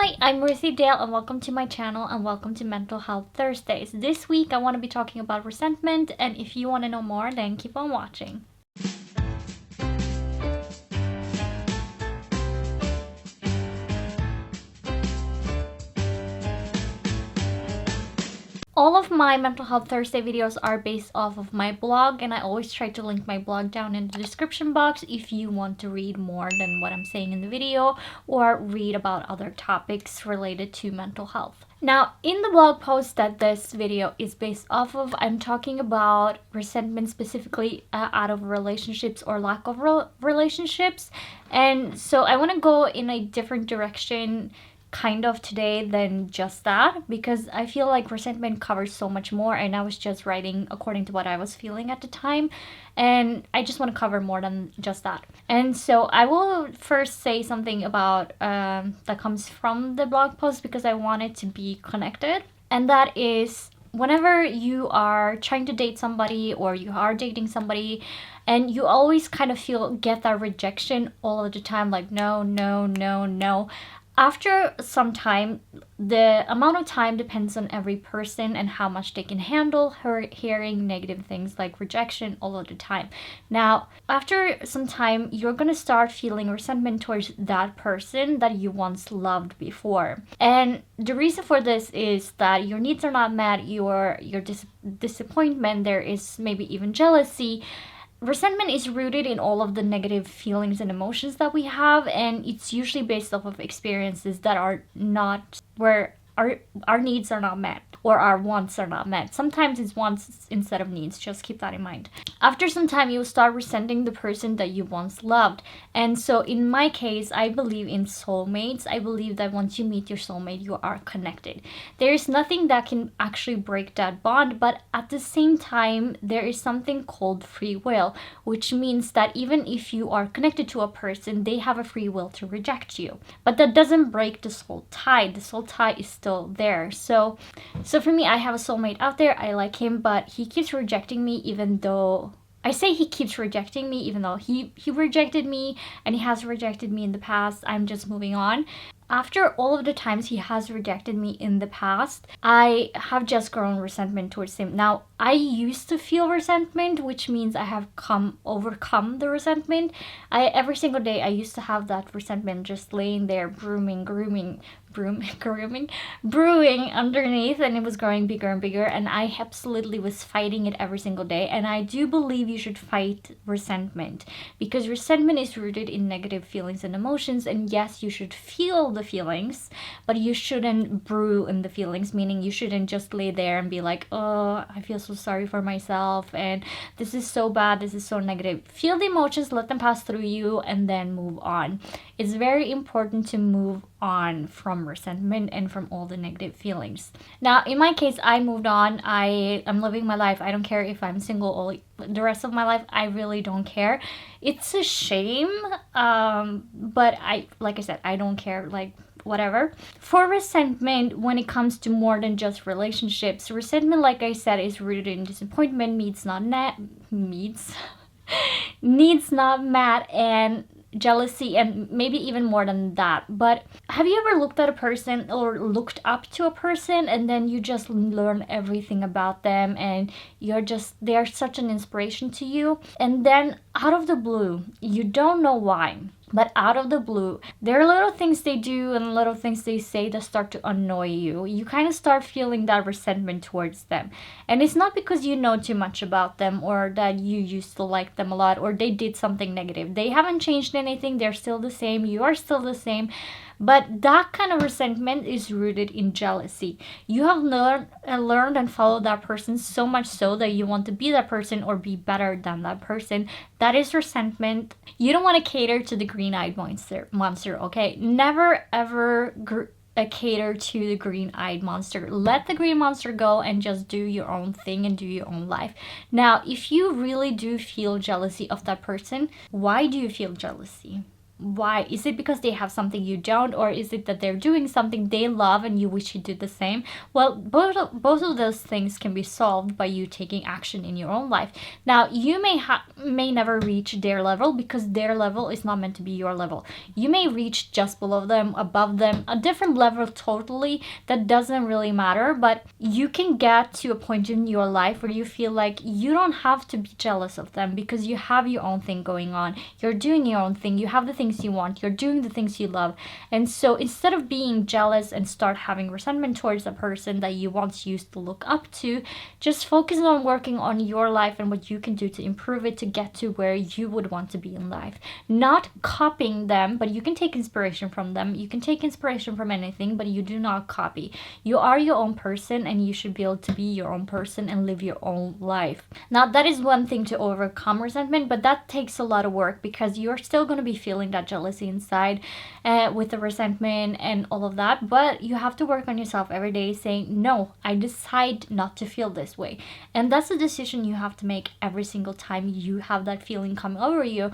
Hi, I'm Ruthie Dahle and welcome to my channel and welcome to Mental Health Thursdays. This week I want to be talking about resentment, and if you want to know more, then keep on watching. All of my Mental Health Thursday videos are based off of my blog, and I always try to link my blog down in the description box if you want to read more than what I'm saying in the video or read about other topics related to mental health. Now, in the blog post that this video is based off of, I'm talking about resentment specifically out of relationships or lack of relationships. And so I want to go in a different direction kind of today than just that, because I feel like resentment covers so much more, and I was just writing according to what I was feeling at the time, and I just want to cover more than just that. And so I will first say something about that comes from the blog post because I want it to be connected, and that is whenever you are trying to date somebody or you are dating somebody and you always kind of get that rejection all of the time, like no, no, no, no. After some time, the amount of time depends on every person and how much they can handle hearing negative things like rejection all of the time. Now, after some time, you're gonna start feeling resentment towards that person that you once loved before. And the reason for this is that your needs are not met, your disappointment, there is maybe even jealousy. Resentment is rooted in all of the negative feelings and emotions that we have, and it's usually based off of experiences that are not where our needs are not met or our wants are not met. Sometimes it's wants instead of needs, just keep that in mind. After some time, you'll start resenting the person that you once loved. And so in my case, I believe in soulmates. I believe that once you meet your soulmate, you are connected. There's nothing that can actually break that bond, but at the same time, there is something called free will, which means that even if you are connected to a person, they have a free will to reject you. But that doesn't break the soul tie. The soul tie is still there. So for me, I have a soulmate out there. I like him, but he keeps rejecting me, even though he keeps rejecting me, even though he rejected me and he has rejected me in the past. I'm just moving on. After all of the times he has rejected me in the past, I have just grown resentment towards him. Now, I used to feel resentment, which means I have overcome the resentment. Every single day I used to have that resentment just laying there brewing underneath, and it was growing bigger and bigger, and I absolutely was fighting it every single day. And I do believe you should fight resentment, because resentment is rooted in negative feelings and emotions, and yes, you should feel the feelings, but you shouldn't brew in the feelings, meaning you shouldn't just lay there and be like, oh, I feel so sorry for myself and this is so bad, this is so negative. Feel the emotions, let them pass through you, and then move on. It's very important to move on from resentment and from all the negative feelings. Now, in my case, I moved on. I am living my life. I don't care if I'm single all the rest of my life. I really don't care. It's a shame, but like I said, I don't care, like whatever. For resentment, when it comes to more than just relationships, resentment, like I said, is rooted in disappointment, needs not met, and jealousy, and maybe even more than that. But have you ever looked at a person or looked up to a person and then you just learn everything about them and they're such an inspiration to you, and then out of the blue, you don't know why, but out of the blue, there are little things they do and little things they say that start to annoy you. You kind of start feeling that resentment towards them. And it's not because you know too much about them or that you used to like them a lot or they did something negative. They haven't changed anything. They're still the same. You are still the same. But that kind of resentment is rooted in jealousy. You have learned and followed that person so much so that you want to be that person or be better than that person. That is resentment. You don't want to cater to the green-eyed monster, okay? Never ever cater to the green-eyed monster. Let the green monster go and just do your own thing and do your own life. Now, if you really do feel jealousy of that person, why do you feel jealousy? Why? Is it because they have something you don't, or is it that they're doing something they love and you wish you did the same? Well, both of those things can be solved by you taking action in your own life. Now, you may never reach their level, because their level is not meant to be your level. You may reach just below them, above them, a different level totally. That doesn't really matter, but you can get to a point in your life where you feel like you don't have to be jealous of them, because you have your own thing going on. You're doing your own thing. You have the things you want. You're doing the things you love. And so instead of being jealous and start having resentment towards a person that you once used to look up to, just focus on working on your life and what you can do to improve it to get to where you would want to be in life. Not copying them, but you can take inspiration from them. You can take inspiration from anything, but you do not copy. You are your own person, and you should be able to be your own person and live your own life. Now, that is one thing to overcome resentment, but that takes a lot of work, because you're still going to be feeling that jealousy inside with the resentment and all of that. But you have to work on yourself every day, saying, no, I decide not to feel this way. And that's a decision you have to make every single time you have that feeling come over you.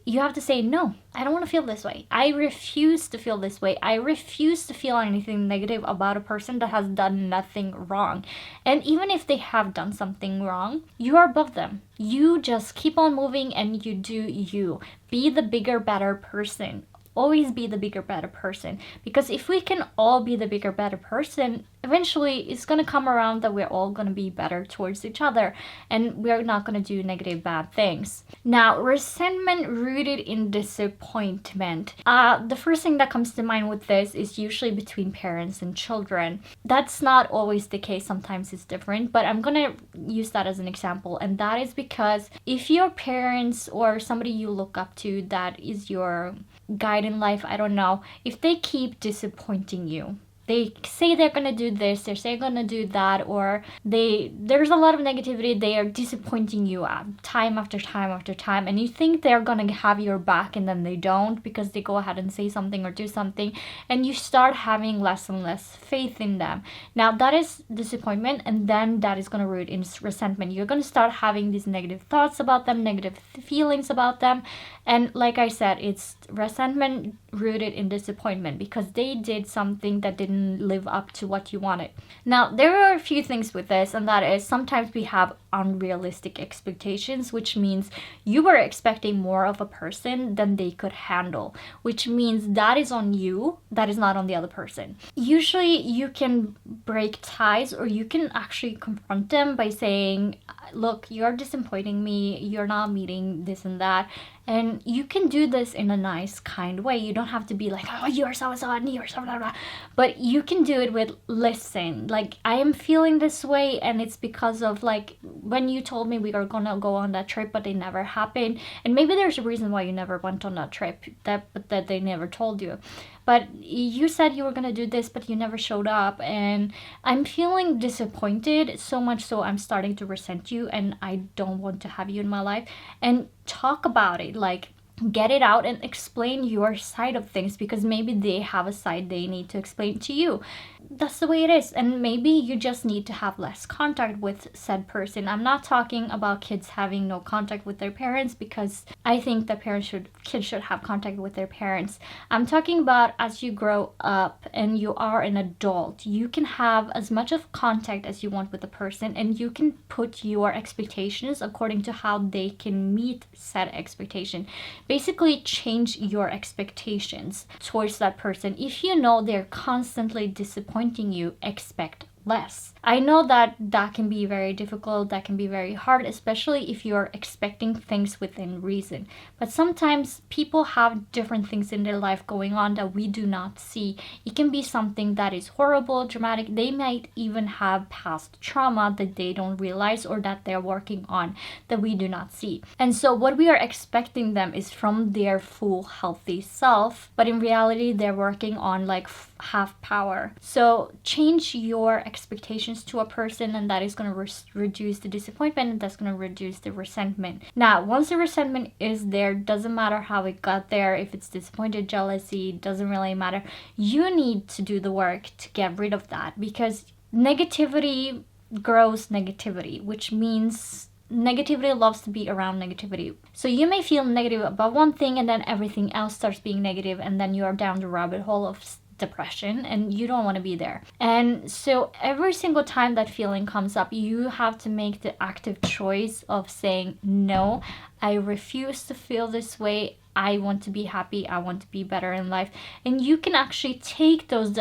You have to say, no, I don't want to feel this way. I refuse to feel this way. I refuse to feel anything negative about a person that has done nothing wrong. And even if they have done something wrong, you are above them. You just keep on moving and you do you. Be the bigger, better person. Always be the bigger, better person. Because if we can all be the bigger, better person, eventually it's going to come around that we're all going to be better towards each other, and we're not going to do negative, bad things. Now, resentment rooted in disappointment. The first thing that comes to mind with this is usually between parents and children. That's not always the case. Sometimes it's different, but I'm going to use that as an example. And that is because if your parents or somebody you look up to that is your guide in life, I don't know, if they keep disappointing you, they say they're gonna do this, they say they're gonna do that, or there's a lot of negativity, they are disappointing you time after time after time, and you think they're gonna have your back, and then they don't, because they go ahead and say something or do something, and you start having less and less faith in them. Now, that is disappointment, and then that is gonna root in resentment. You're gonna start having these negative thoughts about them, negative feelings about them, and like I said, it's resentment rooted in disappointment, because they did something that didn't live up to what you wanted. Now, there are a few things with this, and that is sometimes we have unrealistic expectations, which means you were expecting more of a person than they could handle, which means that is on you, that is not on the other person. Usually you can break ties, or you can actually confront them by saying, look, you're disappointing me, you're not meeting this and that. And you can do this in a nice, kind way. You don't have to be like, oh, you're so and so, and you're so blah, blah. But you can do it with, listen, like, I am feeling this way, and it's because of, like, when you told me we were gonna go on that trip, but it never happened. And maybe there's a reason why you never went on that trip, that they never told you. But you said you were gonna do this, but you never showed up, and I'm feeling disappointed, so much so I'm starting to resent you, and I don't want to have you in my life. And talk about it, like, get it out and explain your side of things, because maybe they have a side they need to explain to you. That's the way it is. And maybe you just need to have less contact with said person. I'm not talking about kids having no contact with their parents, because I think that kids should have contact with their parents. I'm talking about as you grow up and you are an adult, you can have as much of contact as you want with a person, and you can put your expectations according to how they can meet said expectation. Basically, change your expectations towards that person. If you know they're constantly disappointing you, expect less. I know that can be very difficult, that can be very hard, especially if you're expecting things within reason. But sometimes people have different things in their life going on that we do not see. It can be something that is horrible, dramatic. They might even have past trauma that they don't realize, or that they're working on, that we do not see. And so what we are expecting them is from their full healthy self, but in reality they're working on like half power. So change your expectations to a person, and that is going to reduce the disappointment, and that's going to reduce the resentment. Now, once the resentment is there, doesn't matter how it got there, if it's disappointed, jealousy, doesn't really matter. You need to do the work to get rid of that, because negativity grows negativity, which means negativity loves to be around negativity. So you may feel negative about one thing and then everything else starts being negative, and then you are down the rabbit hole of depression, and you don't want to be there. And so every single time that feeling comes up, you have to make the active choice of saying, no, I refuse to feel this way. I want to be happy. I want to be better in life. And you can actually take those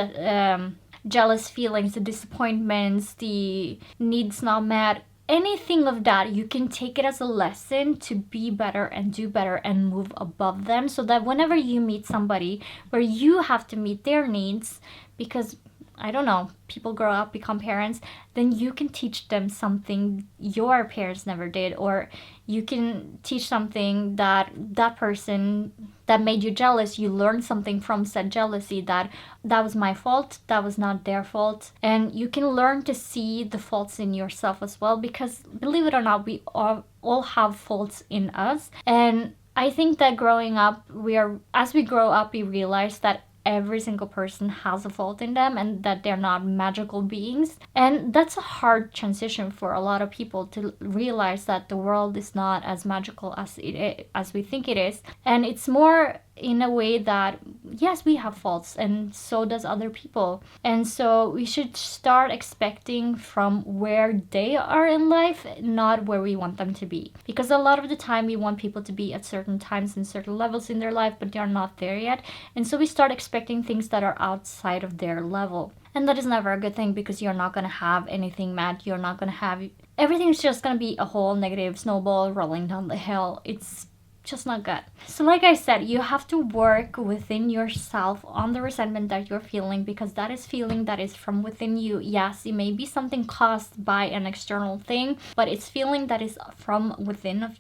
jealous feelings, the disappointments, the needs not met, anything of that, you can take it as a lesson to be better and do better and move above them, so that whenever you meet somebody where you have to meet their needs, because I don't know, people grow up, become parents, then you can teach them something your parents never did, or you can teach something that that person that made you jealous, you learned something from said jealousy, that was my fault, that was not their fault. And you can learn to see the faults in yourself as well, because believe it or not, we all have faults in us. And I think that growing up, as we grow up, we realize that every single person has a fault in them and that they're not magical beings. And that's a hard transition for a lot of people, to realize that the world is not as magical as we think it is. And it's more in a way that, yes, we have faults and so does other people. And so we should start expecting from where they are in life, not where we want them to be. Because a lot of the time we want people to be at certain times and certain levels in their life, but they're not there yet. And so we start expecting things that are outside of their level. And that is never a good thing, because you're not going to have anything met. You're not going to have... Everything's just going to be a whole negative snowball rolling down the hill. It's just not good. So like I said, you have to work within yourself on the resentment that you're feeling, because that is feeling that is from within you. Yes, it may be something caused by an external thing, but it's feeling that is from within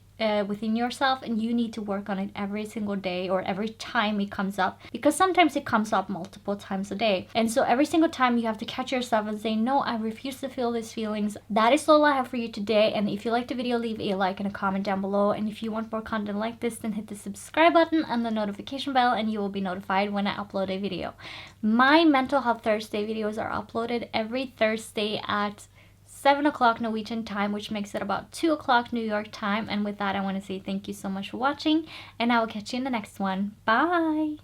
yourself, and you need to work on it every single day or every time it comes up, because sometimes it comes up multiple times a day. And so every single time you have to catch yourself and say, no, I refuse to feel these feelings. That is all I have for you today. And if you liked the video, leave a like and a comment down below. And if you want more content like this, then hit the subscribe button and the notification bell, and you will be notified when I upload a video. My Mental Health Thursday videos are uploaded every Thursday at 7 o'clock Norwegian time, which makes it about 2 o'clock New York time. And with that, I want to say thank you so much for watching, and I will catch you in the next one. Bye!